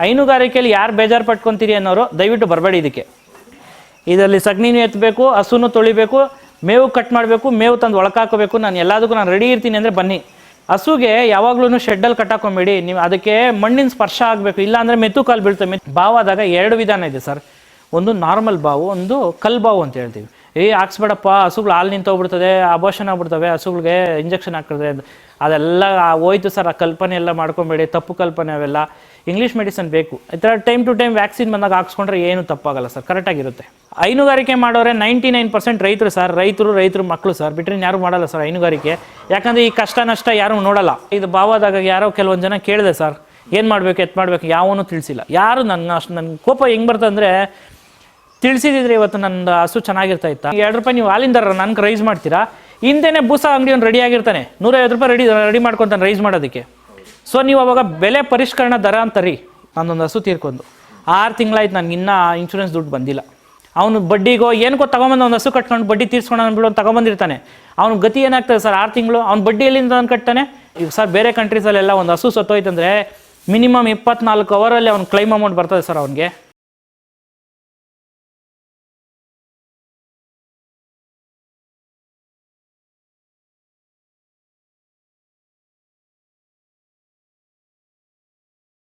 ಹೈನುಗಾರಿಕೆಯಲ್ಲಿ ಯಾರು ಬೇಜಾರು ಪಟ್ಕೊತೀರಿ ಅನ್ನೋರು ದಯವಿಟ್ಟು ಬರಬೇಡಿ ಇದಕ್ಕೆ. ಇದರಲ್ಲಿ ಸಗಣಿನೂ ಎತ್ತಬೇಕು, ಹಸುನು ತೊಳಿಬೇಕು, ಮೇವು ಕಟ್ ಮಾಡಬೇಕು, ಮೇವು ತಂದು ಒಳಕಾಕೋಬೇಕು. ನಾನು ಎಲ್ಲದಕ್ಕೂ ನಾನು ರೆಡಿ ಇರ್ತೀನಿ ಅಂದರೆ ಬನ್ನಿ. ಹಸುಗೆ ಯಾವಾಗ್ಲೂ ಶೆಡ್ಡಲ್ಲಿ ಕಟ್ಟಾಕೊಂಬೇಡಿ. ನೀವು ಅದಕ್ಕೆ ಮಣ್ಣಿನ ಸ್ಪರ್ಶ ಆಗಬೇಕು, ಇಲ್ಲಾಂದರೆ ಮೆತ್ತು ಕಾಲು ಬೀಳ್ತವೆ. ಬಾವಾದಾಗ 2 ವಿಧಾನ ಇದೆ ಸರ್. ಒಂದು ನಾರ್ಮಲ್ ಬಾವು, ಒಂದು ಕಲ್ ಬಾವು ಅಂತ ಹೇಳ್ತೀವಿ. ಹಾಕ್ಸ್ಬೇಡಪ್ಪ, ಹಸುಗಳು ಹಾಲು ನಿಂತೋಗ್ಬಿಡ್ತದೆ, ಅಬೋಷನ್ ಆಗ್ಬಿಡ್ತವೆ, ಹಸುಗಳಿಗೆ ಇಂಜೆಕ್ಷನ್ ಹಾಕ್ತದೆ, ಅದೆಲ್ಲ ಹೋಯ್ತು ಸರ್. ಆ ಕಲ್ಪನೆ ಎಲ್ಲ ಮಾಡ್ಕೊಬೇಡಿ, ತಪ್ಪು ಕಲ್ಪನೆ ಅವೆಲ್ಲ. ಇಂಗ್ಲೀಷ್ ಮೆಡಿಸನ್ ಬೇಕು. ಈ ಥರ ಟೈಮ್ ಟು ಟೈಮ್ ವ್ಯಾಕ್ಸಿನ್ ಬಂದಾಗ ಹಾಕ್ಸ್ಕೊಂಡ್ರೆ ಏನು ತಪ್ಪಾಗಲ್ಲ ಸರ್, ಕರೆಕ್ಟಾಗಿರುತ್ತೆ. ಹೈನುಗಾರಿಕೆ ಮಾಡೋರೆ 99% ರೈತರು ಸರ್. ರೈತರು ಮಕ್ಕಳು ಸರ್, ಬಿಟ್ಟರೆ ಯಾರು ಮಾಡಲ್ಲ ಸರ್ ಹೈನುಗಾರಿಕೆ. ಯಾಕಂದರೆ ಈ ಕಷ್ಟ ನಷ್ಟ ಯಾರು ನೋಡಲ್ಲ. ಇದು ಬಾವಾದಾಗ ಯಾರೋ ಕೆಲವೊಂದು ಜನ ಕೇಳಿದೆ ಸರ್, ಏನು ಮಾಡಬೇಕು ಎತ್ತು ಮಾಡಬೇಕು, ಯಾವನೂ ತಿಳಿಸಿಲ್ಲ. ಯಾರು ನನ್ನ ಕೋಪ ಹೆಂಗೆ ಬರ್ತಂದರೆ, ತಿಳಿಸಿದ್ರೆ ಇವತ್ತು ನನ್ನ ಹಸು ಚೆನ್ನಾಗಿರ್ತಾ ಇತ್ತಾ. ₹2 ನೀವು ಹಾಲಿಂದಾರ ನನಗೆ ರೈಸ್ ಮಾಡ್ತೀರಾ, ಹಿಂದೆನೇ ಬೂಸ ಅಂಗಡಿಯನ್ನು ರೆಡಿ ಆಗಿರ್ತಾನೆ, ₹150 ರೆಡಿ ಮಾಡ್ಕೊತಾನೆ ರೈಸ್ ಮಾಡೋದಕ್ಕೆ. ಸೊ ನೀವು ಅವಾಗ ಬೆಲೆ ಪರಿಷ್ಕರಣ ದರ ಅಂತಾರಿ. ನಾನೊಂದು ಹಸು ತೀರ್ಕೊಂಡು 6 ತಿಂಗಳಾಯ್ತು, ನನಗೆ ಇನ್ನೂ ಇನ್ಶೂರೆನ್ಸ್ ದುಡ್ಡು ಬಂದಿಲ್ಲ. ಅವನು ಬಡ್ಡಿಗೋ ಏನಕ್ಕೋ ತೊಗೊಂಬಂದು ಒಂದು ಹಸು ಕಟ್ಕೊಂಡು ಬಡ್ಡಿ ತೀರ್ಸ್ಕೊಂಡು ಅಂದ್ಬಿಟ್ಟು ಅವ್ನು ತೊಗೊಂಬಂದಿರ್ತಾನೆ. ಅವ್ನ ಗತಿ ಏನಾಗ್ತದೆ ಸರ್? 6 ತಿಂಗಳು ಅವ್ನು ಬಡ್ಡಿ ಎಲ್ಲಿಂದ ಅವ್ನು ಕಟ್ತಾನೆ. ಈಗ ಸರ್ ಬೇರೆ ಕಂಟ್ರೀಸಲ್ಲೆಲ್ಲ ಒಂದು ಹಸು ಸತ್ತೋಯ್ತಂದರೆ ಮಿನಿಮಮ್ 24 ಅವರಲ್ಲಿ ಅವ್ನು ಕ್ಲೈಮ್ ಅಮೌಂಟ್ ಬರ್ತದೆ ಸರ್ ಅವ್ನಿಗೆ.